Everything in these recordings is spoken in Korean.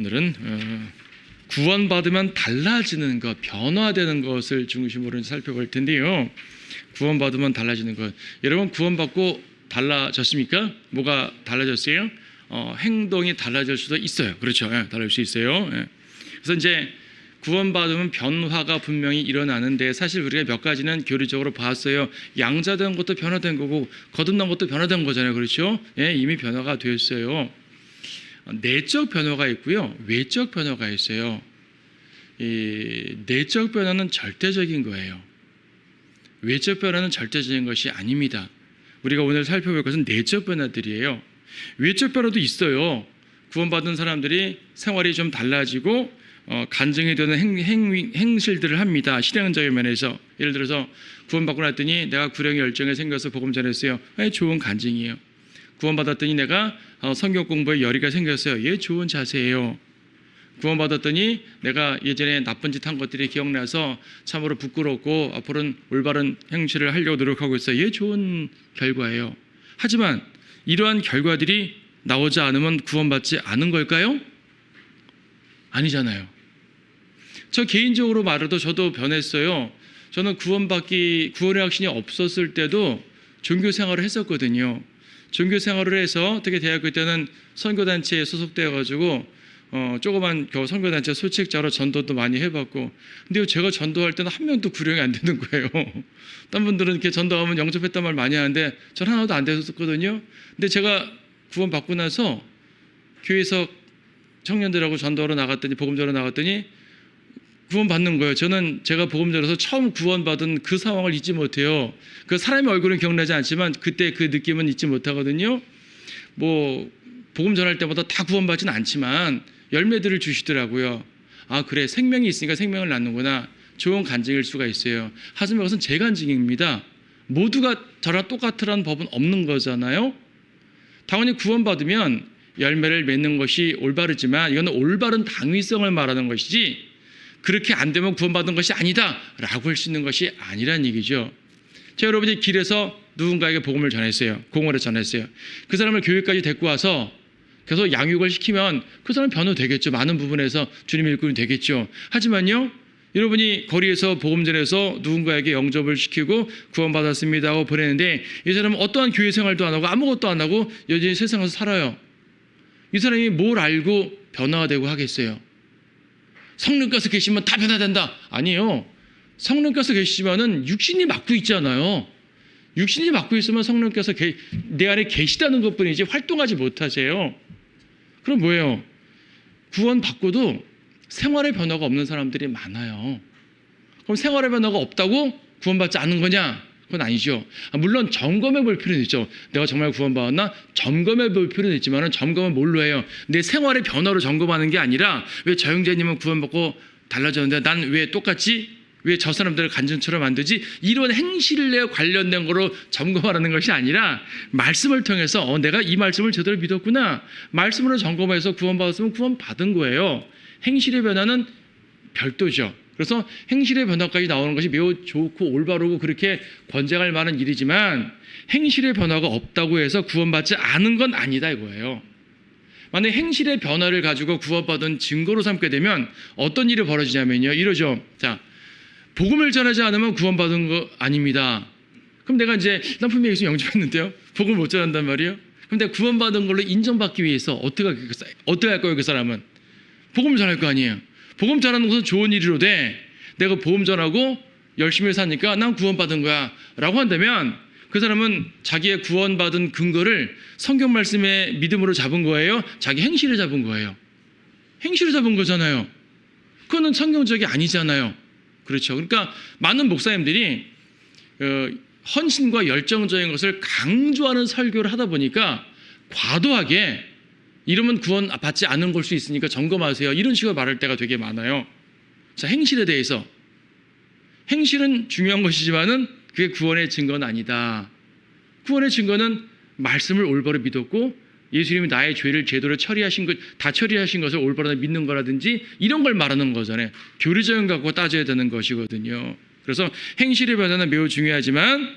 오늘은 구원받으면 달라지는 것, 변화되는 것을 중심으로 살펴볼 텐데요. 구원받으면 달라지는 것. 여러분 구원받고 달라졌습니까? 뭐가 달라졌어요? 행동이 달라질 수도 있어요. 그렇죠. 예, 달라질 수 있어요. 예. 그래서 이제 구원받으면 변화가 분명히 일어나는데 사실 우리가 몇 가지는 교리적으로 봤어요. 양자된 것도 변화된 거고 거듭난 것도 변화된 거잖아요. 그렇죠? 예, 이미 변화가 되었어요. 내적 변화가 있고요. 외적 변화가 있어요. 이 내적 변화는 절대적인 거예요. 외적 변화는 절대적인 것이 아닙니다. 우리가 오늘 살펴볼 것은 내적 변화들이에요. 외적 변화도 있어요. 구원받은 사람들이 생활이 좀 달라지고 간증이 되는 행실들을 합니다. 실행적인 면에서 예를 들어서 구원받고 났더니 내가 구령의 열정에 생겨서 복음 전했어요. 좋은 간증이에요. 구원받았더니 내가 성경 공부에 열의가 생겼어요. 좋은 자세예요. 구원받았더니 내가 예전에 나쁜 짓 한 것들이 기억나서 참으로 부끄럽고 앞으로는 올바른 행실을 하려고 노력하고 있어요. 좋은 결과예요. 하지만 이러한 결과들이 나오지 않으면 구원받지 않은 걸까요? 아니잖아요. 저 개인적으로 말해도 저도 변했어요. 저는 구원의 확신이 없었을 때도 종교 생활을 했었거든요. 종교 생활을 해서 특히 대학교 때는 선교단체에 소속되어가지고 조그만 선교단체 소책자로 전도도 많이 해봤고, 근데 제가 전도할 때는 한 명도 구령이 안 되는 거예요. 딴 분들은 이렇게 전도하면 영접했단 말 많이 하는데 전 하나도 안 됐었거든요. 근데 제가 구원받고 나서 교회에서 청년들하고 전도하러 나갔더니 복음전하러 나갔더니 구원받는 거예요. 저는 제가 복음전에서 처음 구원받은 그 상황을 잊지 못해요. 그 사람의 얼굴은 기억나지 않지만 그때 그 느낌은 잊지 못하거든요. 복음 전할 때마다 다 구원받지는 않지만 열매들을 주시더라고요. 그래, 생명이 있으니까 생명을 낳는구나. 좋은 간증일 수가 있어요. 하지만 그것은 제 간증입니다. 모두가 저랑 똑같으라는 법은 없는 거잖아요. 당연히 구원받으면 열매를 맺는 것이 올바르지만 이건 올바른 당위성을 말하는 것이지 그렇게 안 되면 구원받은 것이 아니다 라고 할 수 있는 것이 아니란 얘기죠. 제가 여러분이 길에서 누군가에게 복음을 전했어요. 공원에 전했어요. 그 사람을 교회까지 데리고 와서 계속 양육을 시키면 그 사람은 변화되겠죠. 많은 부분에서 주님의 일꾼이 되겠죠. 하지만요, 여러분이 거리에서 복음 전해서 누군가에게 영접을 시키고 구원받았습니다 하고 보내는데 이 사람은 어떠한 교회 생활도 안 하고 아무것도 안 하고 여전히 세상에서 살아요. 이 사람이 뭘 알고 변화가 되고 하겠어요? 성령께서 계시면 다 변화된다. 아니에요. 성령께서 계시지만은 육신이 막고 있잖아요. 육신이 막고 있으면 성령께서 내 안에 계시다는 것뿐이지 활동하지 못하세요. 그럼 뭐예요? 구원받고도 생활의 변화가 없는 사람들이 많아요. 그럼 생활의 변화가 없다고 구원받지 않는 거냐? 그건 아니죠. 물론 점검해 볼 필요는 있죠. 내가 정말 구원받았나? 점검해 볼 필요는 있지만 점검은 뭘로 해요? 내 생활의 변화로 점검하는 게 아니라 왜 저 형제님은 구원받고 달라졌는데 난 왜 똑같지? 왜 저 사람들을 간증처럼 만들지? 이런 행실에 관련된 거로 점검하라는 것이 아니라 말씀을 통해서 내가 이 말씀을 제대로 믿었구나. 말씀으로 점검해서 구원받았으면 구원받은 거예요. 행실의 변화는 별도죠. 그래서 행실의 변화까지 나오는 것이 매우 좋고 올바르고 그렇게 권장할 만한 일이지만 행실의 변화가 없다고 해서 구원받지 않은 건 아니다 이거예요. 만약에 행실의 변화를 가지고 구원받은 증거로 삼게 되면 어떤 일이 벌어지냐면요. 이러죠. 자, 복음을 전하지 않으면 구원받은 거 아닙니다. 그럼 내가 이제 난 분명히 예수 영접했는데요. 복음을 못 전한단 말이에요. 그럼 내가 구원받은 걸로 인정받기 위해서 어떻게 할 거예요? 그 사람은 복음을 전할 거 아니에요. 복음 전하는 것은 좋은 일이로되 내가 복음 전하고 열심히 사니까 난 구원받은 거야 라고 한다면 그 사람은 자기의 구원받은 근거를 성경 말씀의 믿음으로 잡은 거예요? 자기 행실을 잡은 거예요? 행실을 잡은 거잖아요. 그거는 성경적이 아니잖아요. 그렇죠. 그러니까 많은 목사님들이 헌신과 열정적인 것을 강조하는 설교를 하다 보니까 과도하게 이러면 구원받지 않은 걸 수 있으니까 점검하세요. 이런 식으로 말할 때가 되게 많아요. 자, 행실에 대해서. 행실은 중요한 것이지만은 그게 구원의 증거는 아니다. 구원의 증거는 말씀을 올바로 믿었고 예수님이 나의 죄를 제대로 다 처리하신 것을 올바로 믿는 거라든지 이런 걸 말하는 거잖아요. 교리적인 거 갖고 따져야 되는 것이거든요. 그래서 행실의 변화는 매우 중요하지만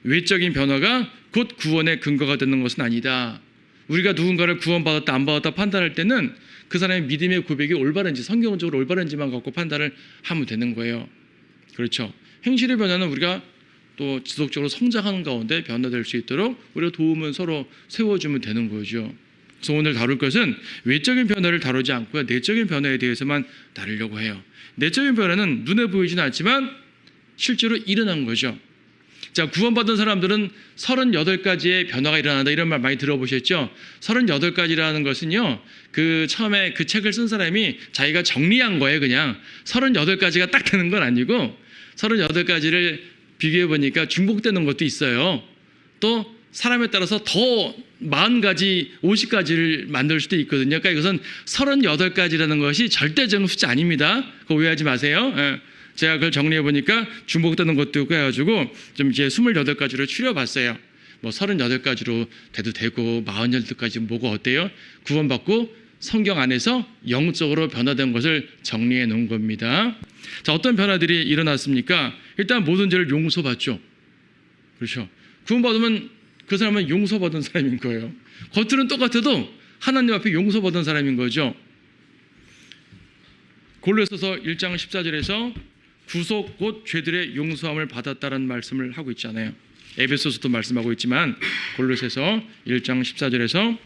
외적인 변화가 곧 구원의 근거가 되는 것은 아니다. 우리가 누군가를 구원받았다 안 받았다 판단할 때는 그 사람의 믿음의 고백이 올바른지 성경적으로 올바른지만 갖고 판단을 하면 되는 거예요. 그렇죠. 행실의 변화는 우리가 또 지속적으로 성장하는 가운데 변화될 수 있도록 우리가 도움을 서로 세워주면 되는 거죠. 그래서 오늘 다룰 것은 외적인 변화를 다루지 않고요, 내적인 변화에 대해서만 다루려고 해요. 내적인 변화는 눈에 보이지는 않지만 실제로 일어난 거죠. 자, 구원받은 사람들은 38가지의 변화가 일어난다 이런 말 많이 들어보셨죠? 38가지라는 것은요, 처음에 그 책을 쓴 사람이 자기가 정리한 거예요. 그냥 38가지가 딱 되는 건 아니고 38가지를 비교해 보니까 중복되는 것도 있어요. 또 사람에 따라서 더 40가지, 50가지를 만들 수도 있거든요. 그러니까 이것은 38가지라는 것이 절대적인 숫자 아닙니다. 그거 오해하지 마세요. 예. 제가 그걸 정리해 보니까 중복되는 것도 있고 해가지고 좀 이제 28가지로 추려봤어요. 뭐 38가지로 돼도 되고 48가지 뭐가 어때요? 구원받고 성경 안에서 영적으로 변화된 것을 정리해 놓은 겁니다. 자, 어떤 변화들이 일어났습니까? 일단 모든 죄를 용서받죠. 그렇죠. 구원받으면 그 사람은 용서받은 사람인 거예요. 겉으로는 똑같아도 하나님 앞에 용서받은 사람인 거죠. 골로새서 1장 14절에서 구속 곧 죄들의 용서함을 받았다는 말씀을 하고 있잖아요. 에베소서도 말씀하고 있지만 골로새서 1장 14절에서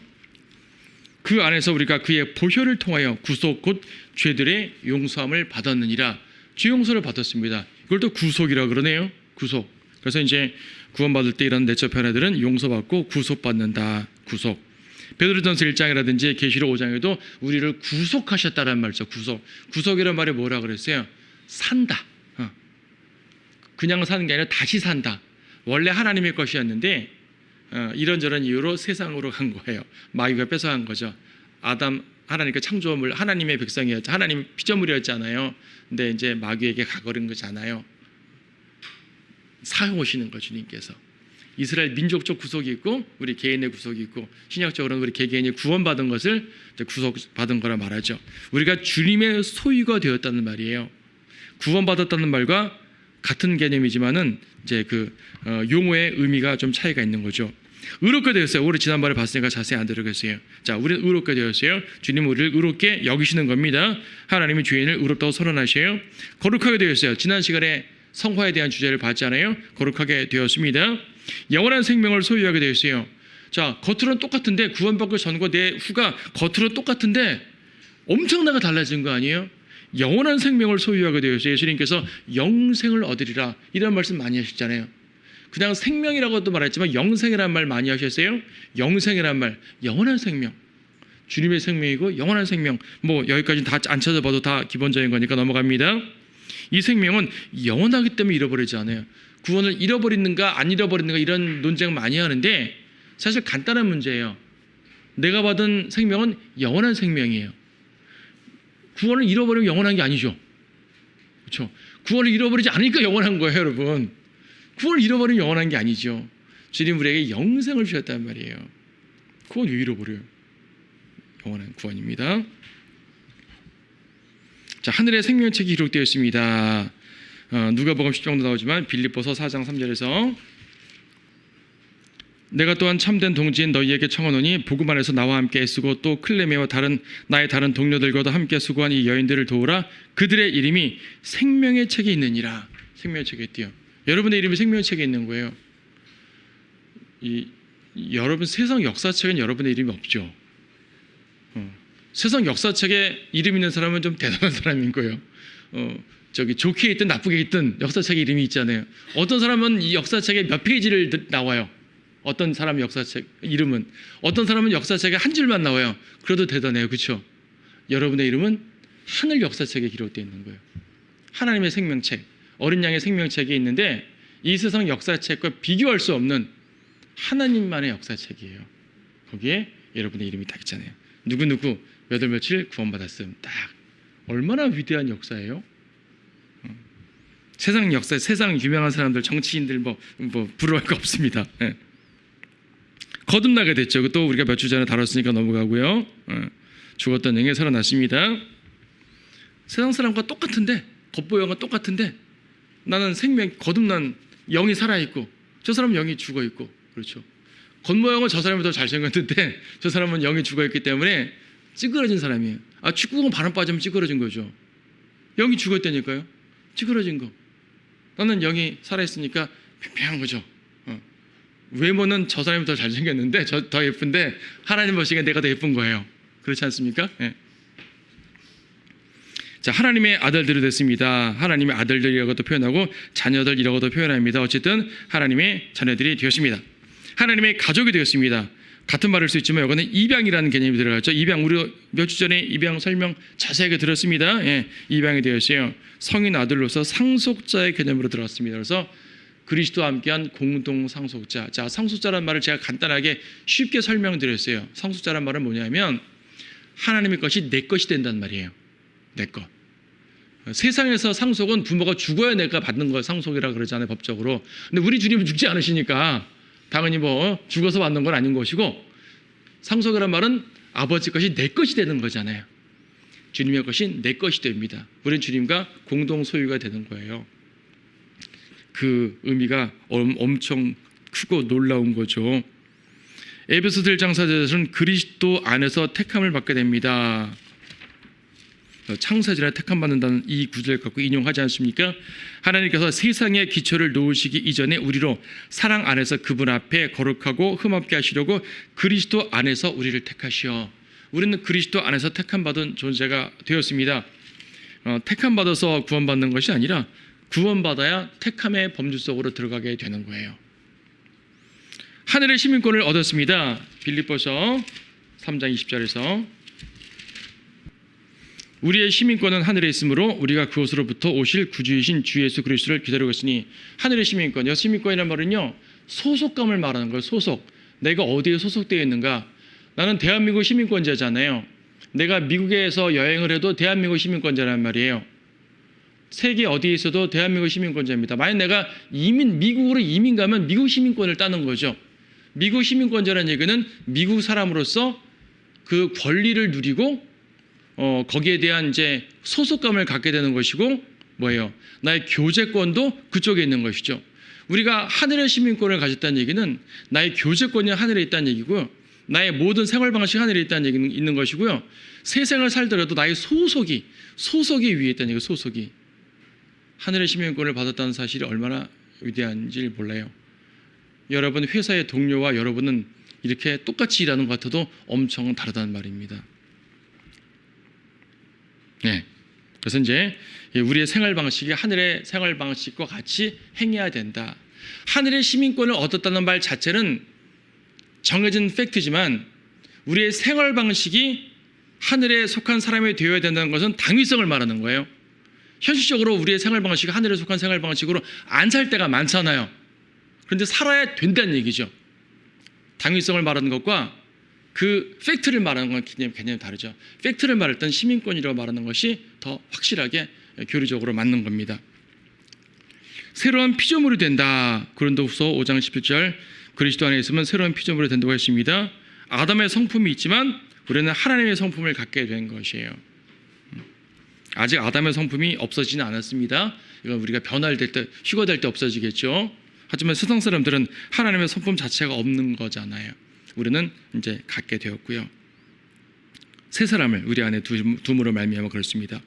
그 안에서 우리가 그의 보혈을 통하여 구속 곧 죄들의 용서함을 받았느니라. 죄 용서를 받았습니다. 이걸 또 구속이라 그러네요. 구속. 그래서 이제 구원받을 때 이런 내적 변화들은 용서받고 구속받는다. 구속. 베드로전서 1장이라든지 계시록 5장에도 우리를 구속하셨다라는 말이죠. 구속. 구속이라는 말이 뭐라 그랬어요? 산다. 그냥 사는 게 아니라 다시 산다. 원래 하나님의 것이었는데 이런저런 이유로 세상으로 간 거예요. 마귀가 뺏어간 거죠. 하나님께 창조물, 하나님의 백성이었죠. 하나님 피조물이었잖아요. 근데 이제 마귀에게 가버린 거잖아요. 사용하시는 거 주님께서. 이스라엘 민족적 구속이 있고 우리 개인의 구속이 있고 신약적으로는 우리 개개인이 구원받은 것을 구속받은 거라 말하죠. 우리가 주님의 소유가 되었다는 말이에요. 구원받았다는 말과 같은 개념이지만은 이제 용어의 의미가 좀 차이가 있는 거죠. 의롭게 되었어요. 우리 지난번에 봤으니까 자세히 안 들어겠어요. 자, 우리는 의롭게 되었어요. 주님은 우리를 의롭게 여기시는 겁니다. 하나님이 죄인을 의롭다고 선언하셔요. 거룩하게 되었어요. 지난 시간에 성화에 대한 주제를 봤잖아요. 거룩하게 되었습니다. 영원한 생명을 소유하게 되었어요. 자, 겉으로는 똑같은데 구원받고 전과 내 후가 겉으로 똑같은데 엄청나게 달라진 거 아니에요? 영원한 생명을 소유하게 되었어요. 예수님께서 영생을 얻으리라 이런 말씀 많이 하셨잖아요. 그냥 생명이라고도 말했지만 영생이라는 말 많이 하셨어요. 영생이라는 말, 영원한 생명. 주님의 생명이고 영원한 생명. 뭐 여기까지는 다 안 찾아봐도 다 기본적인 거니까 넘어갑니다. 이 생명은 영원하기 때문에 잃어버리지 않아요. 구원을 잃어버리는가 안 잃어버리는가 이런 논쟁 많이 하는데 사실 간단한 문제예요. 내가 받은 생명은 영원한 생명이에요. 구원을 잃어버리면 영원한 게 아니죠. 그렇죠? 구원을 잃어버리지 않으니까 영원한 거예요, 여러분. 구원을 잃어버리면 영원한 게 아니죠. 주님 우리에게 영생을 주셨단 말이에요. 구원 왜 잃어버려요? 영원한 구원입니다. 자, 하늘의 생명책이 기록되어 있습니다. 누가복음 10장도 나오지만 빌립보서 4장 3절에서 내가 또한 참된 동지인 너희에게 청하노니 복음 안에서 나와 함께 애쓰고 또 클레메와 나의 다른 동료들과도 함께 수고한 이 여인들을 도우라. 그들의 이름이 생명의 책에 있느니라. 생명의 책에 있대요. 여러분의 이름이 생명의 책에 있는 거예요. 여러분 세상 역사책엔 여러분의 이름이 없죠. 세상 역사책에 이름 있는 사람은 좀 대단한 사람인 거예요. 좋게 있든 나쁘게 있든 역사책에 이름이 있잖아요. 어떤 사람은 이 역사책에 몇 페이지를 나와요. 어떤 사람 역사책 이름은, 어떤 사람은 역사책에 한 줄만 나와요. 그래도 대단해요. 그렇죠? 여러분의 이름은 하늘 역사책에 기록되어 있는 거예요. 하나님의 생명책, 어린 양의 생명책이 있는데 이 세상 역사책과 비교할 수 없는 하나님만의 역사책이에요. 거기에 여러분의 이름이 딱 있잖아요. 누구누구 몇 월 며칠 구원받았음. 딱. 얼마나 위대한 역사예요? 세상 역사, 세상 유명한 사람들, 정치인들 뭐 부러워할 거 없습니다. 네. 거듭나게 됐죠. 또 우리가 몇 주 전에 다뤘으니까 넘어가고요. 죽었던 영에 살아났습니다. 세상 사람과 똑같은데, 겉보여가 똑같은데 나는 생명, 거듭난 영이 살아있고 저 사람은 영이 죽어있고, 그렇죠. 겉모양은 저 사람이 더 잘생겼는데 저 사람은 영이 죽어있기 때문에 찌그러진 사람이에요. 축구공 바람 빠지면 찌그러진 거죠. 영이 죽어있다니까요. 찌그러진 거. 나는 영이 살아있으니까 평평한 거죠. 외모는 저 사람이 더 잘생겼는데 더 예쁜데 하나님 보시기에 내가 더 예쁜 거예요. 그렇지 않습니까? 예. 자, 하나님의 아들들이 됐습니다. 하나님의 아들들이라고도 표현하고 자녀들이라고도 표현합니다. 어쨌든 하나님의 자녀들이 되었습니다. 하나님의 가족이 되었습니다. 같은 말일 수 있지만 이거는 입양이라는 개념이 들어갔죠. 입양, 우리 몇 주 전에 입양 설명 자세하게 들었습니다. 예, 입양이 되었어요. 성인 아들로서 상속자의 개념으로 들어갔습니다. 그래서 그리스도와 함께한 공동 상속자. 자, 상속자라는 말을 제가 간단하게 쉽게 설명드렸어요. 상속자라는 말은 뭐냐면 하나님의 것이 내 것이 된다는 말이에요. 내 것. 세상에서 상속은 부모가 죽어야 내가 받는 거 상속이라 그러잖아요, 법적으로. 근데 우리 주님은 죽지 않으시니까 당연히 죽어서 받는 건 아닌 것이고, 상속이란 말은 아버지 것이 내 것이 되는 거잖아요. 주님의 것이 내 것이 됩니다. 우리는 주님과 공동 소유가 되는 거예요. 그 의미가 엄청 크고 놀라운 거죠. 에베소서 1장 4절에서는 그리스도 안에서 택함을 받게 됩니다. 창세전에 택함 받는다는 이 구절을 갖고 인용하지 않습니까? 하나님께서 세상의 기초를 놓으시기 이전에 우리로 사랑 안에서 그분 앞에 거룩하고 흠없게 하시려고 그리스도 안에서 우리를 택하시어, 우리는 그리스도 안에서 택함 받은 존재가 되었습니다. 택함 받아서 구원받는 것이 아니라 구원받아야 택함의 범주 속으로 들어가게 되는 거예요. 하늘의 시민권을 얻었습니다. 빌립보서 3장 20절에서 우리의 시민권은 하늘에 있으므로 우리가 그곳으로부터 오실 구주이신 주 예수 그리스도를 기다리고 있으니, 하늘의 시민권, 이 시민권이라는 말은요, 소속감을 말하는 거예요. 소속. 내가 어디에 소속되어 있는가. 나는 대한민국 시민권자잖아요. 내가 미국에서 여행을 해도 대한민국 시민권자란 말이에요. 세계 어디에 있어도 대한민국 시민권자입니다. 만약 내가 미국으로 이민 가면 미국 시민권을 따는 거죠. 미국 시민권자라는 얘기는 미국 사람으로서 그 권리를 누리고 거기에 대한 이제 소속감을 갖게 되는 것이고, 뭐예요? 나의 교제권도 그쪽에 있는 것이죠. 우리가 하늘의 시민권을 가졌다는 얘기는 나의 교제권이 하늘에 있다는 얘기고요. 나의 모든 생활 방식이 하늘에 있다는 얘기는 있는 것이고요. 세상을 살더라도 나의 소속이 위에 있다는 얘기예요. 소속이. 하늘의 시민권을 받았다는 사실이 얼마나 위대한지 몰라요. 여러분 회사의 동료와 여러분은 이렇게 똑같이 일하는 것 같아도 엄청 다르다는 말입니다. 네. 그래서 이제 우리의 생활 방식이 하늘의 생활 방식과 같이 행해야 된다. 하늘의 시민권을 얻었다는 말 자체는 정해진 팩트지만 우리의 생활 방식이 하늘에 속한 사람이 되어야 된다는 것은 당위성을 말하는 거예요. 현실적으로 우리의 생활 방식이 하늘에 속한 생활 방식으로 안 살 때가 많잖아요. 그런데 살아야 된다는 얘기죠. 당위성을 말하는 것과 그 팩트를 말하는 건 개념이 다르죠. 팩트를 말할 땐 시민권이라고 말하는 것이 더 확실하게 교리적으로 맞는 겁니다. 새로운 피조물이 된다. 고린도후서 5장 11절, 그리스도 안에 있으면 새로운 피조물이 된다고 했습니다. 아담의 성품이 있지만 우리는 하나님의 성품을 갖게 된 것이에요. 아직 아담의 성품이 없어지지는 않았습니다. 이건 우리가 변화될 때, 휴거될 때 없어지겠죠. 하지만 세상 사람들은 하나님의 성품 자체가 없는 거잖아요. 우리는 이제 갖게 되었고요. 새 사람을 우리 안에 둠으로 말미암아 그렇습니다.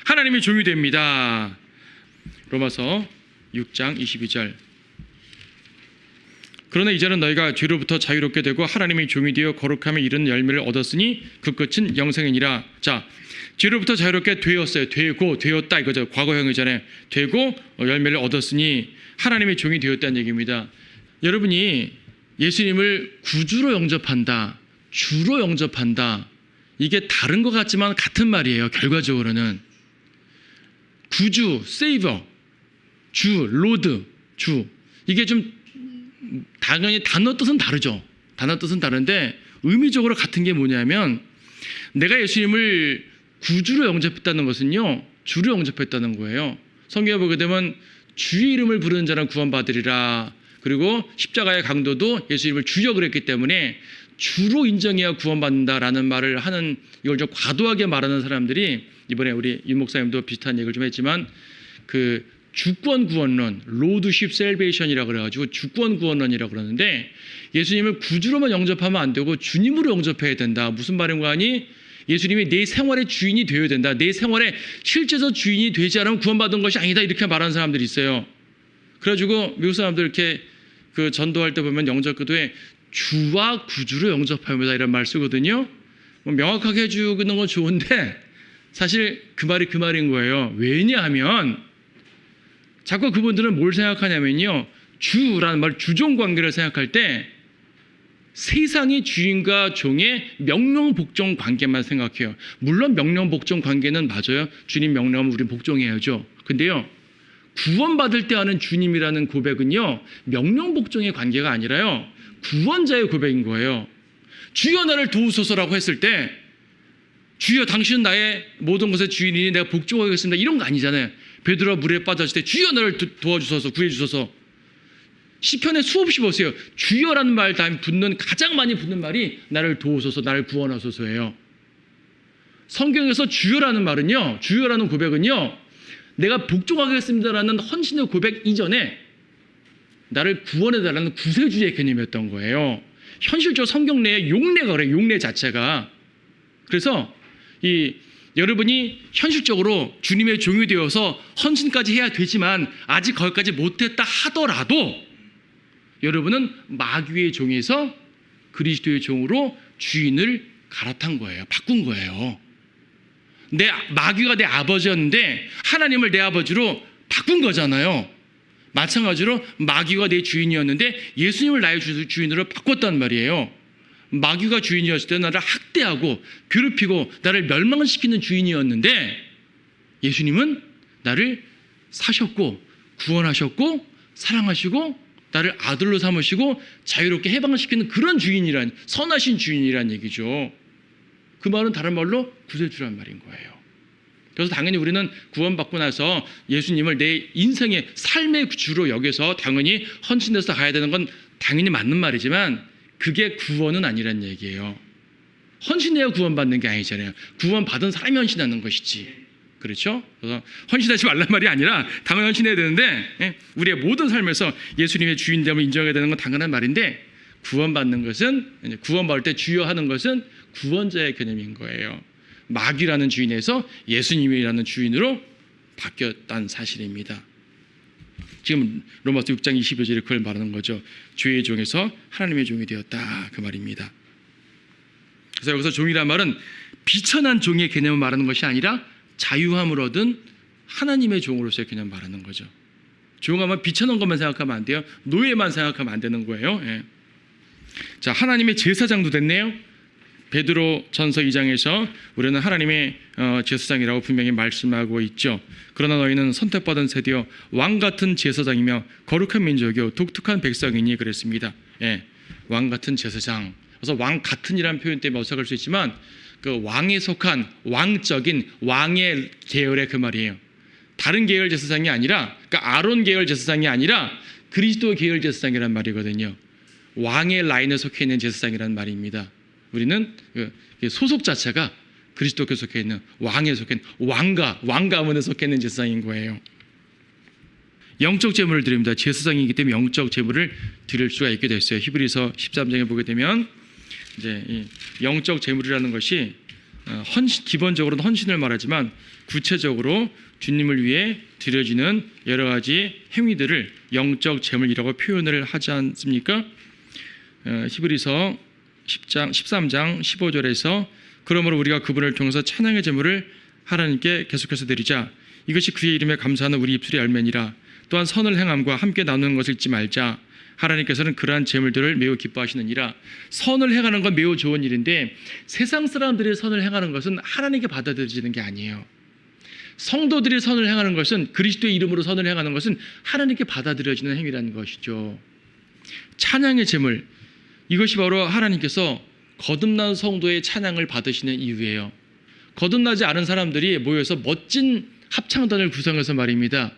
하나님의 종이 됩니다. 로마서 6장 22절. 그러나 이제는 너희가 죄로부터 자유롭게 되고 하나님의 종이 되어 거룩함에 이르는 열매를 얻었으니 그 끝은 영생이니라. 자, 죄로부터 자유롭게 되었어요. 되었다 이거죠. 과거형이잖아요. 되고 열매를 얻었으니 하나님의 종이 되었다는 얘기입니다. 여러분이 예수님을 구주로 영접한다, 주로 영접한다, 이게 다른 것 같지만 같은 말이에요. 결과적으로는 구주, 세이버, 주, 로드, 주, 이게 좀 당연히 단어 뜻은 다르죠. 단어 뜻은 다른데 의미적으로 같은 게 뭐냐면, 내가 예수님을 구주로 영접했다는 것은요, 주로 영접했다는 거예요. 성경에 보게 되면 주의 이름을 부르는 자는 구원받으리라. 그리고 십자가의 강도도 예수님을 주여 그랬기 때문에 주로 인정해야 구원받는다라는 말을 하는, 이걸 좀 과도하게 말하는 사람들이, 이번에 우리 윤 목사님도 비슷한 얘기를 좀 했지만, 그 주권 구원론, 로드십 셀베이션이라고 그래가지고 주권 구원론이라고 그러는데 예수님을 구주로만 영접하면 안 되고 주님으로 영접해야 된다. 무슨 말인가 하니 예수님이 내 생활의 주인이 되어야 된다. 내 생활의 실제적 주인이 되지 않으면 구원받은 것이 아니다. 이렇게 말하는 사람들이 있어요. 그래가지고 미국 사람들 이렇게 그 전도할 때 보면 영접기도에 주와 구주로 영접합니다 이런 말 쓰거든요. 뭐 명확하게 해주는 건 좋은데 사실 그 말이 그 말인 거예요. 왜냐하면 자꾸 그분들은 뭘 생각하냐면요. 주라는 말, 주종 관계를 생각할 때 세상의 주인과 종의 명령 복종 관계만 생각해요. 물론 명령 복종 관계는 맞아요. 주님 명령하면 우리는 복종해야죠. 근데요. 구원받을 때 하는 주님이라는 고백은요. 명령 복종의 관계가 아니라요. 구원자의 고백인 거예요. 주여 나를 도우소서라고 했을 때 주여 당신은 나의 모든 것의 주인이니 내가 복종하겠습니다. 이런 거 아니잖아요. 베드로가 물에 빠졌을 때 주여 나를 도와주소서 구해주소서. 시편에 수없이 보세요. 주여라는 말 다음에 붙는 가장 많이 붙는 말이 나를 도우소서 나를 구원하소서예요. 성경에서 주여라는 말은요. 주여라는 고백은요. 내가 복종하겠습니다라는 헌신의 고백 이전에 나를 구원해달라는 구세주의 개념이었던 거예요. 현실적으로 성경 내에 용례가 그래요. 용례 자체가. 그래서 여러분이 현실적으로 주님의 종이 되어서 헌신까지 해야 되지만 아직 거기까지 못했다 하더라도 여러분은 마귀의 종에서 그리스도의 종으로 주인을 갈아탄 거예요. 바꾼 거예요. 마귀가 내 아버지였는데 하나님을 내 아버지로 바꾼 거잖아요. 마찬가지로 마귀가 내 주인이었는데 예수님을 나의 주인으로 바꿨단 말이에요. 마귀가 주인이었을 때 나를 학대하고 괴롭히고 나를 멸망시키는 주인이었는데 예수님은 나를 사셨고 구원하셨고 사랑하시고 나를 아들로 삼으시고 자유롭게 해방시키는 그런 주인이란 선하신 주인이란 얘기죠. 그 말은 다른 말로 구세주란 말인 거예요. 그래서 당연히 우리는 구원받고 나서 예수님을 내 인생의 삶의 주로 여겨서 당연히 헌신해서 가야 되는 건 당연히 맞는 말이지만 그게 구원은 아니란 얘기예요. 헌신해야 구원받는 게 아니잖아요. 구원받은 사람이 헌신하는 것이지. 그렇죠? 그래서 헌신하지 말란 말이 아니라 당연히 헌신해야 되는데 우리의 모든 삶에서 예수님의 주인됨을 인정해야 되는 건 당연한 말인데 구원받는 것은 구원받을 때 주여 하는 것은 구원자의 개념인 거예요. 마귀라는 주인에서 예수님이라는 주인으로 바뀌었다는 사실입니다. 지금 로마서 6장 22절에 그걸 말하는 거죠. 죄의 종에서 하나님의 종이 되었다 그 말입니다. 그래서 여기서 종이란 말은 비천한 종의 개념을 말하는 것이 아니라 자유함을 얻은 하나님의 종으로서의 개념을 말하는 거죠. 종하면 비천한 것만 생각하면 안 돼요. 노예만 생각하면 안 되는 거예요. 예. 자, 하나님의 제사장도 됐네요. 베드로 전서 2장에서 우리는 하나님의 제사장이라고 분명히 말씀하고 있죠. 그러나 너희는 선택받은 세대여 왕 같은 제사장이며 거룩한 민족이요 독특한 백성이니 그랬습니다. 예, 왕 같은 제사장. 그래서 왕 같은이라는 표현 때문에 어색할 수 있지만 그 왕에 속한 왕적인 왕의 계열의 그 말이에요. 다른 계열 제사장이 아니라 그러니까 아론 계열 제사장이 아니라 그리스도 계열 제사장이란 말이거든요. 왕의 라인에 속해 있는 제사장이란 말입니다. 우리는 소속 자체가 그리스도께 속해 있는 왕에 속해 있는 왕 가문에 속해 있는 제사장인 거예요. 영적 제물을 드립니다. 제사장이기 때문에 영적 제물을 드릴 수가 있게 됐어요. 히브리서 13장에 보게 되면 이제 이 영적 제물이라는 것이 기본적으로는 헌신을 말하지만 구체적으로 주님을 위해 드려지는 여러 가지 행위들을 영적 제물이라고 표현을 하지 않습니까? 히브리서 13장 15절에서 그러므로 우리가 그분을 통해서 찬양의 제물을 하나님께 계속해서 드리자. 이것이 그의 이름에 감사하는 우리 입술의 열매니라. 또한 선을 행함과 함께 나누는 것을 잊지 말자. 하나님께서는 그러한 제물들을 매우 기뻐하시느니라. 선을 행하는 건 매우 좋은 일인데 세상 사람들이 선을 행하는 것은 하나님께 받아들여지는 게 아니에요. 성도들이 선을 행하는 것은 그리스도의 이름으로 선을 행하는 것은 하나님께 받아들여지는 행위라는 것이죠. 찬양의 제물, 이것이 바로 하나님께서 거듭난 성도의 찬양을 받으시는 이유예요. 거듭나지 않은 사람들이 모여서 멋진 합창단을 구성해서 말입니다.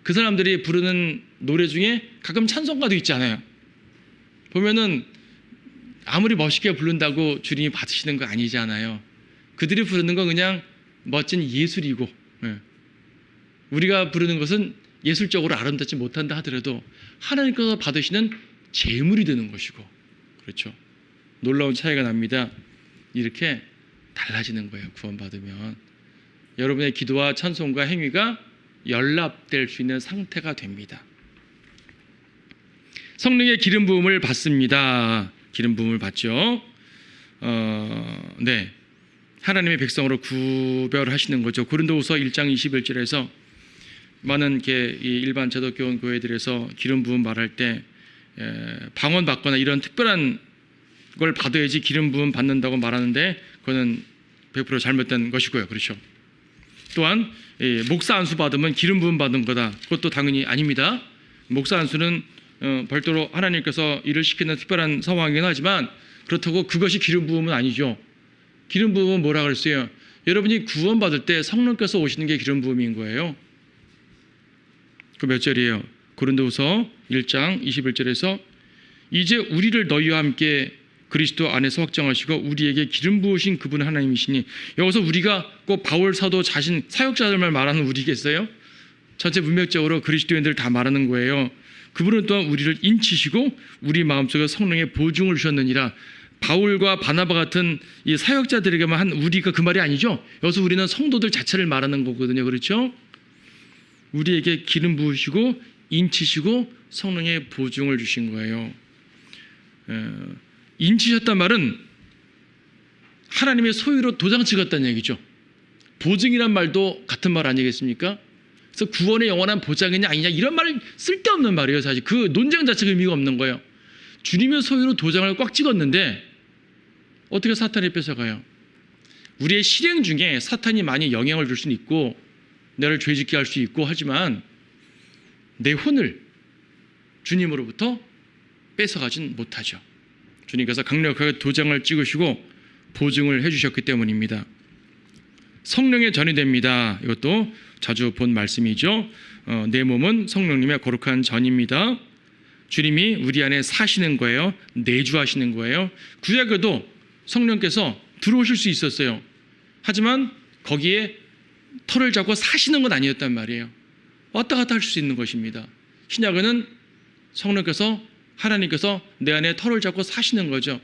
그 사람들이 부르는 노래 중에 가끔 찬송가도 있잖아요. 보면은 아무리 멋있게 부른다고 주님이 받으시는 거 아니잖아요. 그들이 부르는 건 그냥 멋진 예술이고 우리가 부르는 것은 예술적으로 아름답지 못한다 하더라도 하나님께서 받으시는 재물이 되는 것이고, 그렇죠. 놀라운 차이가 납니다. 이렇게 달라지는 거예요. 구원받으면 여러분의 기도와 찬송과 행위가 연합될 수 있는 상태가 됩니다. 성령의 기름 부음을 받습니다. 기름 부음을 받죠. 네, 하나님의 백성으로 구별하시는 거죠. 고린도후서 1장 21절에서 많은 일반 제독교원 교회들에서 기름 부음 말할 때 방언 받거나 이런 특별한 걸 받아야지 기름 부음 받는다고 말하는데 그거는 100% 잘못된 것이고요. 그렇죠. 또한 목사 안수 받으면 기름 부음 받은 거다. 그것도 당연히 아닙니다. 목사 안수는 별도로 하나님께서 일을 시키는 특별한 상황이긴 하지만 그렇다고 그것이 기름 부음은 아니죠. 기름 부음은 뭐라 그랬어요? 여러분이 구원 받을 때 성령께서 오시는 게 기름 부음인 거예요. 그 몇 절이에요? 고린도후서 1장 21절에서 이제 우리를 너희와 함께 그리스도 안에서 확정하시고 우리에게 기름 부으신 그분 하나님이시니, 여기서 우리가 꼭 바울 사도 자신 사역자들만 말하는 우리겠어요? 전체 문맥적으로 그리스도인들 다 말하는 거예요. 그분은 또한 우리를 인치시고 우리 마음속에 성령의 보증을 주셨느니라. 바울과 바나바 같은 이 사역자들에게만 한 우리가 그 말이 아니죠. 여기서 우리는 성도들 자체를 말하는 거거든요. 그렇죠? 우리에게 기름 부으시고 인치시고 성령의 보증을 주신 거예요. 인치셨단 말은 하나님의 소유로 도장 찍었다는 얘기죠. 보증이란 말도 같은 말 아니겠습니까? 그래서 구원의 영원한 보장이냐 아니냐 이런 말 쓸데없는 말이에요. 사실 그 논쟁 자체가 의미가 없는 거예요. 주님의 소유로 도장을 꽉 찍었는데 어떻게 사탄이 뺏어가요? 우리의 실행 중에 사탄이 많이 영향을 줄 수는 있고 나를 죄짓게 할 수 있고 하지만 내 혼을 주님으로부터 뺏어가진 못하죠. 주님께서 강력하게 도장을 찍으시고 보증을 해주셨기 때문입니다. 성령의 전이 됩니다. 이것도 자주 본 말씀이죠. 내 몸은 성령님의 거룩한 전입니다. 주님이 우리 안에 사시는 거예요. 내주하시는 거예요. 구약에도 성령께서 들어오실 수 있었어요. 하지만 거기에 털을 잡고 사시는 건 아니었단 말이에요. 왔다 갔다 할 수 있는 것입니다. 신약에는 성령께서 하나님께서 내 안에 털을 잡고 사시는 거죠.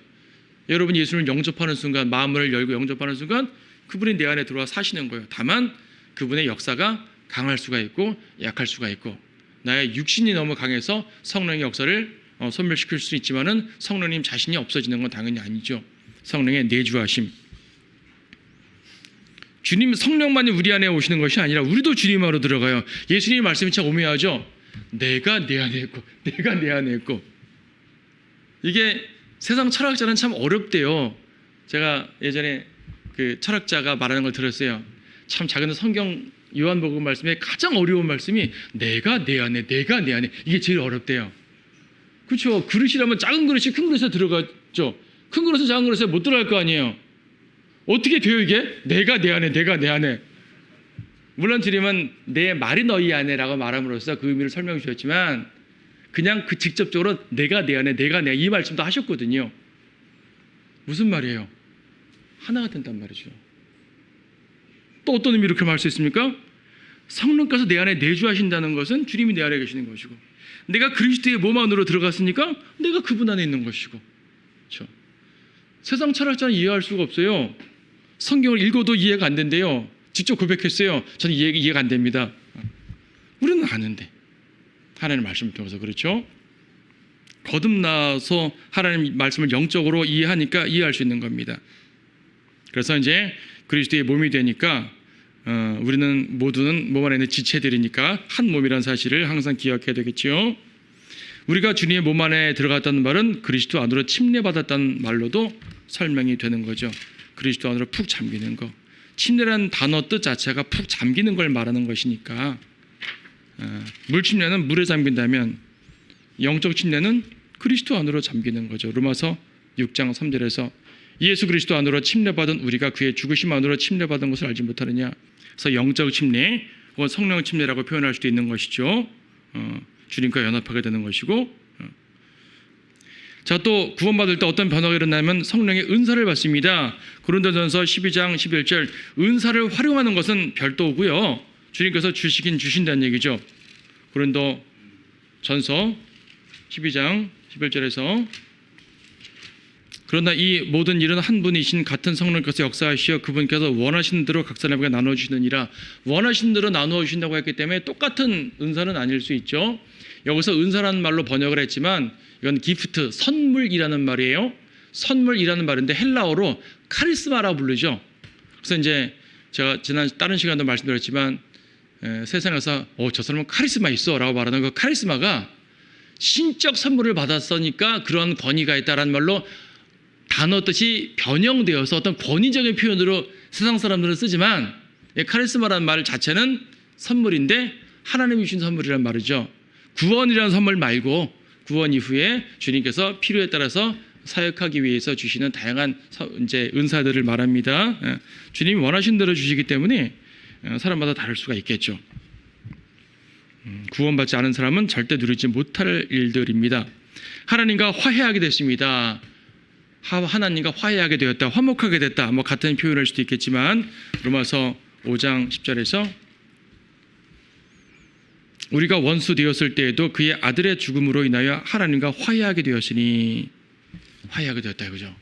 여러분이 예수를 영접하는 순간, 마음을 열고 영접하는 순간 그분이 내 안에 들어와 사시는 거예요. 다만 그분의 역사가 강할 수가 있고 약할 수가 있고, 나의 육신이 너무 강해서 성령의 역사를 소멸시킬 수 있지만은 성령님 자신이 없어지는 건 당연히 아니죠. 성령의 내주하심. 주님 성령만이 우리 안에 오시는 것이 아니라 우리도 주님 안으로 들어가요. 예수님의 말씀이 참 오묘하죠. 내가 내 안에 있고 내가 내 안에 있고. 이게 세상 철학자는 참 어렵대요. 제가 예전에 그 철학자가 말하는 걸 들었어요. 참 작은 성경 요한복음 말씀에 가장 어려운 말씀이 내가 내 안에, 내가 내 안에, 이게 제일 어렵대요. 그렇죠. 그릇이라면 작은 그릇이 큰 그릇에 들어갔죠. 큰 그릇은 작은 그릇에 못 들어갈 거 아니에요. 어떻게 돼요 이게? 내가 내 안에, 내가 내 안에. 물론 주님은 내 말이 너희 안에라고 말함으로써 그 의미를 설명해 주셨지만 그냥 그 직접적으로 내가 내 안에, 내가 내 안에 이 말씀도 하셨거든요. 무슨 말이에요? 하나가 된단 말이죠. 또 어떤 의미로 그렇게 말할 수 있습니까? 성령께서 내 안에 내주하신다는 것은 주님이 내 안에 계시는 것이고, 내가 그리스도의 몸 안으로 들어갔으니까 내가 그분 안에 있는 것이고. 그렇죠? 세상 철학자는 이해할 수가 없어요. 성경을 읽어도 이해가 안 된대요. 직접 고백했어요. 저는 이해가 안 됩니다. 우리는 아는데 하나님의 말씀을 통해서. 그렇죠? 거듭나서 하나님 말씀을 영적으로 이해하니까 이해할 수 있는 겁니다. 그래서 이제 그리스도의 몸이 되니까 우리는 모두는 몸 안에 있는 지체들이니까 한 몸이라는 사실을 항상 기억해야 되겠죠. 우리가 주님의 몸 안에 들어갔다는 말은 그리스도 안으로 침례받았다는 말로도 설명이 되는 거죠. 그리스도 안으로 푹 잠기는 거. 침례라는 단어 뜻 자체가 푹 잠기는 걸 말하는 것이니까 물 침례는 물에 잠긴다면 영적 침례는 그리스도 안으로 잠기는 거죠. 로마서 6장 3절에서 예수 그리스도 안으로 침례받은 우리가 그의 죽으심 안으로 침례받은 것을 알지 못하느냐. 그래서 영적 침례 혹은 성령 침례라고 표현할 수도 있는 것이죠. 주님과 연합하게 되는 것이고. 자, 또 구원받을 때 어떤 변화가 일어나면 성령의 은사를 받습니다. 고린도전서 12장 11절 은사를 활용하는 것은 별도고요. 주님께서 주시긴 주신다는 얘기죠. 고린도 전서 12장 11절에서 그러나 이 모든 일은 한 분이신 같은 성령께서 역사하시어 그분께서 원하시는 대로 각 사람에게 나눠주시느니라. 원하시는 대로 나누어 주신다고 했기 때문에 똑같은 은사는 아닐 수 있죠. 여기서 은사라는 말로 번역을 했지만 이건 기프트, 선물이라는 말이에요. 선물이라는 말인데 헬라어로 카리스마라고 부르죠. 그래서 이제 제가 지난 다른 시간도 말씀드렸지만 세상에서 저 사람은 카리스마 있어 라고 말하는 그 카리스마가 신적 선물을 받았으니까 그런 권위가 있다라는 말로 단어 뜻이 변형되어서 어떤 권위적인 표현으로 세상 사람들은 쓰지만 카리스마라는 말 자체는 선물인데 하나님이 주신 선물이란 말이죠. 구원이라는 선물 말고 구원 이후에 주님께서 필요에 따라서 사역하기 위해서 주시는 다양한 이제 은사들을 말합니다. 주님이 원하신 대로 주시기 때문에 사람마다 다를 수가 있겠죠. 구원받지 않은 사람은 절대 누리지 못할 일들입니다. 하나님과 화해하게 됐습니다. 하나님과 화해하게 되었다, 화목하게 됐다, 뭐 같은 표현을 할 수도 있겠지만 로마서 5장 10절에서 우리가 원수 되었을 때에도 그의 아들의 죽음으로 인하여 하나님과 화해하게 되었으니 화해하게 되었다 이거죠.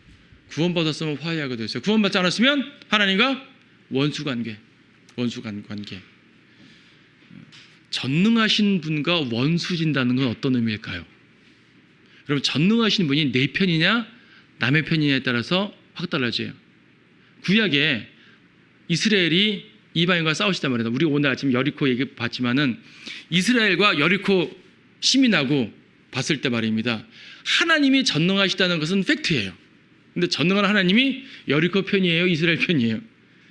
구원받았으면 화해하게 되었어요. 구원받지 않았으면 하나님과 원수 관계. 전능하신 분과 원수진다는 건 어떤 의미일까요? 여러분, 전능하신 분이 내 편이냐 남의 편이냐에 따라서 확 달라져요. 구약에 이스라엘이 이방인과 싸우시단 말이에요. 우리 오늘 아침 여리코 얘기 봤지만은 이스라엘과 여리코 시민하고 봤을 때 말입니다. 하나님이 전능하시다는 것은 팩트예요. 근데 전능한 하나님이 여리코 편이에요, 이스라엘 편이에요?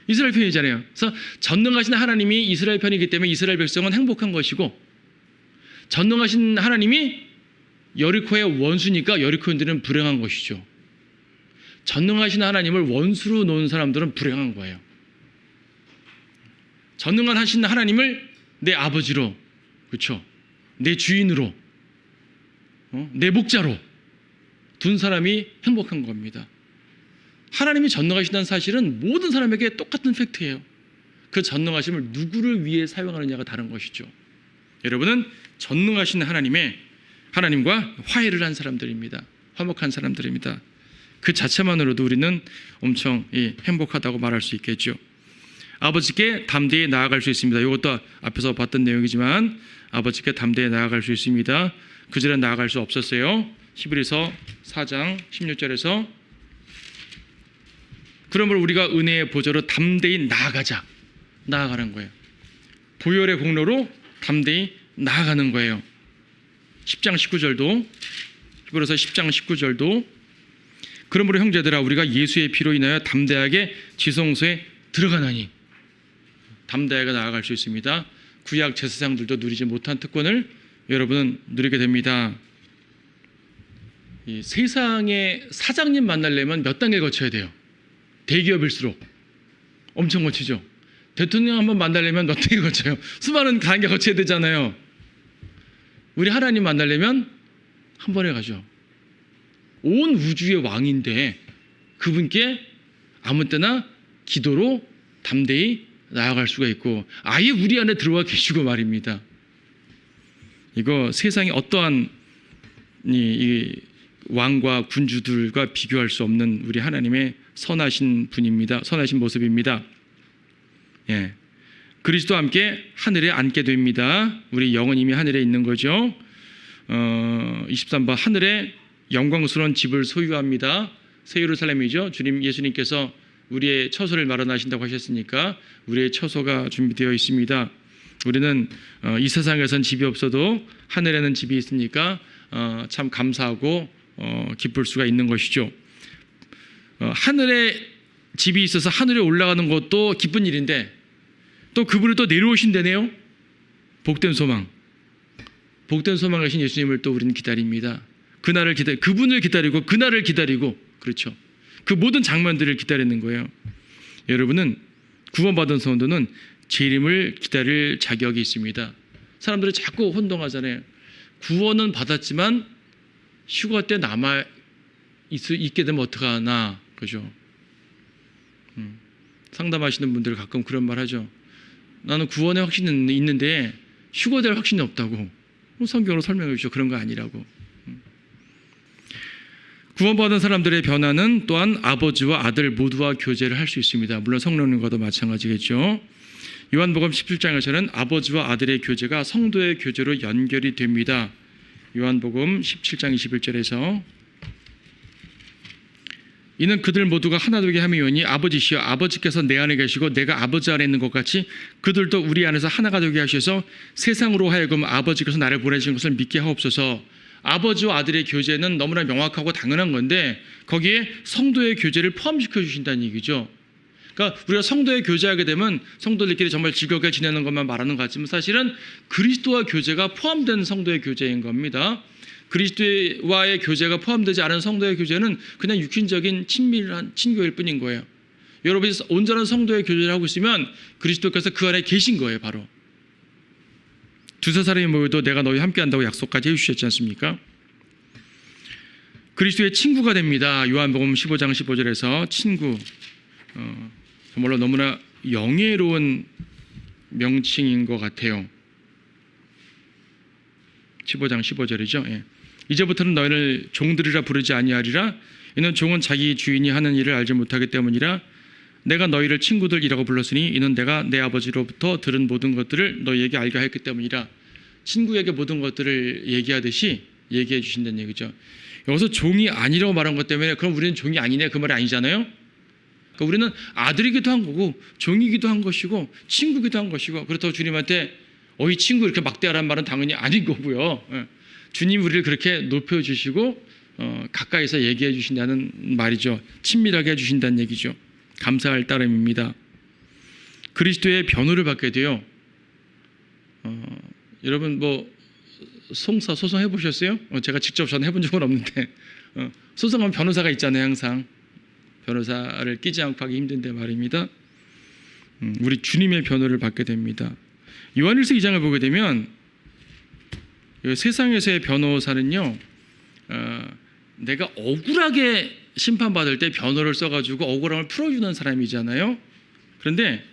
이스라엘 편이잖아요. 그래서 전능하신 하나님이 이스라엘 편이기 때문에 이스라엘 백성은 행복한 것이고, 전능하신 하나님이 여리코의 원수니까 여리코인들은 불행한 것이죠. 전능하신 하나님을 원수로 놓은 사람들은 불행한 거예요. 전능하신 하나님을 내 아버지로, 그렇죠? 내 주인으로, 내 목자로 둔 사람이 행복한 겁니다. 하나님이 전능하시다는 사실은 모든 사람에게 똑같은 팩트예요. 그 전능하심을 누구를 위해 사용하느냐가 다른 것이죠. 여러분은 전능하신 하나님과 화해를 한 사람들입니다. 화목한 사람들입니다. 그 자체만으로도 우리는 엄청 행복하다고 말할 수 있겠죠. 아버지께 담대히 나아갈 수 있습니다. 이것도 앞에서 봤던 내용이지만 아버지께 담대히 나아갈 수 있습니다. 그전에 나아갈 수 없었어요. 히브리서 4장 16절에서 그러므로 우리가 은혜의 보좌로 담대히 나아가는 거예요. 보혈의 공로로 담대히 나아가는 거예요. 10장 19절도, 히브리서 10장 19절도 그러므로 형제들아 우리가 예수의 피로 인하여 담대하게 지성소에 들어가나니, 담대하게 나아갈 수 있습니다. 구약 제사장들도 누리지 못한 특권을 여러분은 누리게 됩니다. 이 세상의 사장님 만나려면 몇 단계 거쳐야 돼요? 대기업일수록 엄청 거치죠. 대통령 한번 만나려면 몇 단계 거쳐요? 수많은 단계 거쳐야 되잖아요. 우리 하나님 만나려면 한 번에 가죠. 온 우주의 왕인데 그분께 아무 때나 기도로 담대히 나아갈 수가 있고 아예 우리 안에 들어와 계시고 말입니다. 이거 세상에 어떠한 이 왕과 군주들과 비교할 수 없는 우리 하나님의 선하신 분입니다. 선하신 모습입니다. 예. 그리스도와 함께 하늘에 앉게 됩니다. 우리 영은 이미 하늘에 있는 거죠. 23번 하늘에 영광스러운 집을 소유합니다. 새 예루살렘이죠. 예수님께서 우리의 처소를 마련하신다고 하셨으니까 우리의 처소가 준비되어 있습니다. 우리는 이 세상에선 집이 없어도 하늘에는 집이 있으니까 참 감사하고 기쁠 수가 있는 것이죠. 하늘에 집이 있어서 하늘에 올라가는 것도 기쁜 일인데 또 그분이 또 내려오신다네요. 복된 소망. 복된 소망하신 예수님을 또 우리는 기다립니다. 그분을 기다리고 그날을 기다리고, 그렇죠. 그 모든 장면들을 기다리는 거예요. 여러분은 구원받은 성도는 재림을 기다릴 자격이 있습니다. 사람들이 자꾸 혼동하잖아요. 구원은 받았지만 휴가 때 남아 있게 되면 어떡하나, 그죠? 상담하시는 분들 가끔 그런 말 하죠. 나는 구원의 확신은 있는데 휴거될 확신이 없다고. 성경으로 설명해 주죠. 그런 거 아니라고. 구원받은 사람들의 변화는 또한 아버지와 아들 모두와 교제를 할 수 있습니다. 물론 성령님과도 마찬가지겠죠. 요한복음 17장에서는 아버지와 아들의 교제가 성도의 교제로 연결이 됩니다. 요한복음 17장 21절에서 이는 그들 모두가 하나 되게 함이오니 아버지시여 아버지께서 내 안에 계시고 내가 아버지 안에 있는 것 같이 그들도 우리 안에서 하나가 되게 하셔서 세상으로 하여금 아버지께서 나를 보내신 것을 믿게 하옵소서. 아버지와 아들의 교제는 너무나 명확하고 당연한 건데 거기에 성도의 교제를 포함시켜 주신다는 얘기죠. 그러니까 우리가 성도의 교제하게 되면 성도들끼리 정말 즐겁게 지내는 것만 말하는 것 같지만 사실은 그리스도와 교제가 포함된 성도의 교제인 겁니다. 그리스도와의 교제가 포함되지 않은 성도의 교제는 그냥 육신적인 친밀한 친교일 뿐인 거예요. 여러분이 온전한 성도의 교제를 하고 있으면 그리스도께서 그 안에 계신 거예요. 바로 두세 사람이 모여도 내가 너희 함께 한다고 약속까지 해주셨지 않습니까? 그리스도의 친구가 됩니다. 요한복음 15장 15절에서 친구, 정말로 너무나 영예로운 명칭인 것 같아요. 15장 15절이죠. 예. 이제부터는 너희를 종들이라 부르지 아니하리라. 이는 종은 자기 주인이 하는 일을 알지 못하기 때문이라. 내가 너희를 친구들이라고 불렀으니 이는 내가 내 아버지로부터 들은 모든 것들을 너희에게 알게 하였기 때문이라. 친구에게 모든 것들을 얘기하듯이 얘기해 주신다는 얘기죠. 여기서 종이 아니라고 말한 것 때문에 그럼 우리는 종이 아니네 그 말이 아니잖아요. 그러니까 우리는 아들이기도 한 거고 종이기도 한 것이고 친구기도 한 것이고 그렇다고 주님한테 어이 친구 이렇게 막대하라는 말은 당연히 아닌 거고요. 주님 우리를 그렇게 높여주시고 가까이서 얘기해 주신다는 말이죠. 친밀하게 해주신다는 얘기죠. 감사할 따름입니다. 그리스도의 변호를 받게 돼요. 여러분 뭐 송사 소송 해보셨어요? 제가 직접 저는 해본 적은 없는데 소송하면 변호사가 있잖아요. 항상 변호사를 끼지 않고 하기 힘든데 말입니다. 우리 주님의 변호를 받게 됩니다. 요한일서 2장을 보게 되면 세상에서의 변호사는요, 내가 억울하게 심판받을 때 변호를 써가지고 억울함을 풀어주는 사람이잖아요. 그런데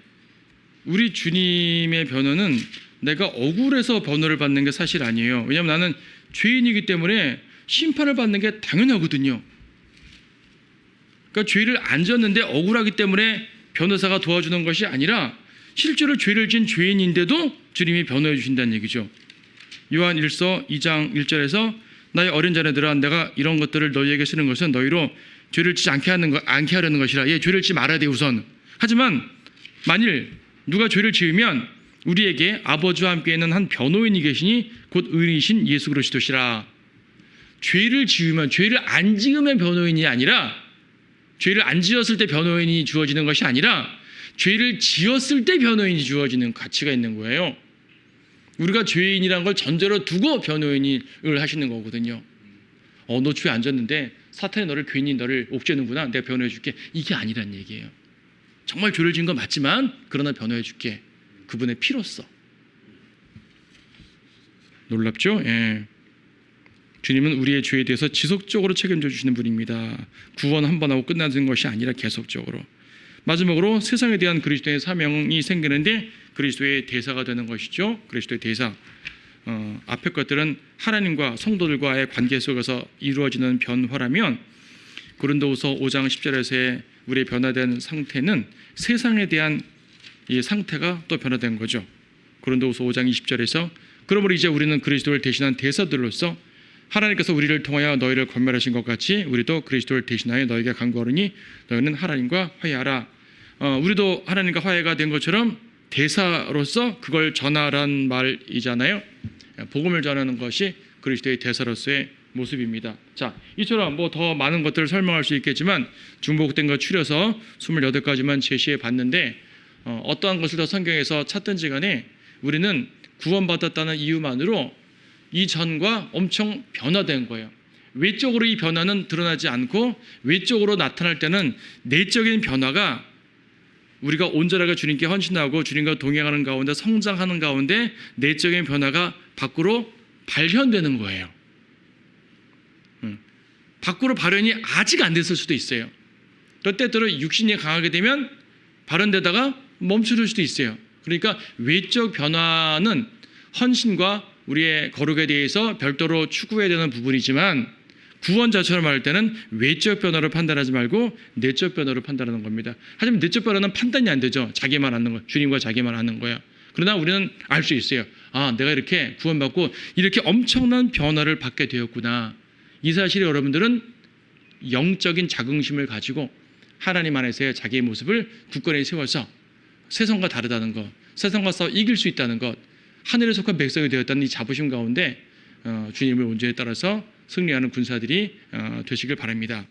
우리 주님의 변호는 내가 억울해서 변호를 받는 게 사실 아니에요. 왜냐하면 나는 죄인이기 때문에 심판을 받는 게 당연하거든요. 그러니까 죄를 안 졌는데 억울하기 때문에 변호사가 도와주는 것이 아니라 실제로 죄를 진 죄인인데도 주님이 변호해 주신다는 얘기죠. 요한 1서 2장 1절에서 나의 어린 자녀들아 내가 이런 것들을 너희에게 쓰는 것은 너희로 죄를 짓지 않게 하려는 것이라. 죄를 짓지 말아야 돼 우선. 하지만 만일 누가 죄를 지으면 우리에게 아버지와 함께 있는 한 변호인이 계시니 곧 의인이신 예수 그리스도시라. 죄를 지으면 죄를 안 지으면 변호인이 아니라 죄를 안 지었을 때 변호인이 주어지는 것이 아니라 죄를 지었을 때 변호인이 주어지는 가치가 있는 거예요. 우리가 죄인이라는 걸 전제로 두고 변호인을 하시는 거거든요. 너 죄 안 졌는데 사탄이 너를 괜히 너를 옥죄는구나. 내가 변호해 줄게. 이게 아니란 얘기예요. 정말 죄를 지은 건 맞지만 그러나 변호해 줄게. 그분의 피로써. 놀랍죠? 예. 주님은 우리의 죄에 대해서 지속적으로 책임져 주시는 분입니다. 구원 한 번 하고 끝나는 것이 아니라 계속적으로. 마지막으로 세상에 대한 그리스도의 사명이 생기는데 그리스도의 대사가 되는 것이죠. 그리스도의 대사. 앞의 것들은 하나님과 성도들과의 관계 속에서 이루어지는 변화라면 고린도후서 5장 10절에서의 우리의 변화된 상태는 세상에 대한 이 상태가 또 변화된 거죠. 고린도후서 5장 20절에서 그러므로 이제 우리는 그리스도를 대신한 대사들로서 하나님께서 우리를 통하여 너희를 권면하신 것 같이 우리도 그리스도를 대신하여 너희에게 간구하노니 너희는 하나님과 화해하라. 우리도 하나님과 화해가 된 것처럼 대사로서 그걸 전하란 말이잖아요. 복음을 전하는 것이 그리스도의 대사로서의 모습입니다. 자, 이처럼 뭐 더 많은 것들을 설명할 수 있겠지만 중복된 거 추려서 28가지만 제시해 봤는데 어떠한 것을 더 성경에서 찾든지 간에 우리는 구원받았다는 이유만으로 이전과 엄청 변화된 거예요. 외적으로 이 변화는 드러나지 않고 외적으로 나타날 때는 내적인 변화가 우리가 온전하게 주님께 헌신하고 주님과 동행하는 가운데 성장하는 가운데 내적인 변화가 밖으로 발현되는 거예요. 밖으로 발현이 아직 안 됐을 수도 있어요. 또 때때로 육신이 강하게 되면 발현되다가 멈춰질 수도 있어요. 그러니까 외적 변화는 헌신과 우리의 거룩에 대해서 별도로 추구해야 되는 부분이지만 구원 자체를 말할 때는 외적 변화로 판단하지 말고 내적 변화로 판단하는 겁니다. 하지만 내적 변화는 판단이 안 되죠. 자기만 아는 거, 주님과 자기만 아는 거야. 그러나 우리는 알 수 있어요. 아, 내가 이렇게 구원받고 이렇게 엄청난 변화를 받게 되었구나. 이 사실을 여러분들은 영적인 자긍심을 가지고 하나님 안에서의 자기의 모습을 굳건히 세워서 세상과 다르다는 것, 세상과 싸워 이길 수 있다는 것, 하늘에 속한 백성이 되었다는 이 자부심 가운데 주님의 온전에 따라서 승리하는 군사들이 되시길 바랍니다.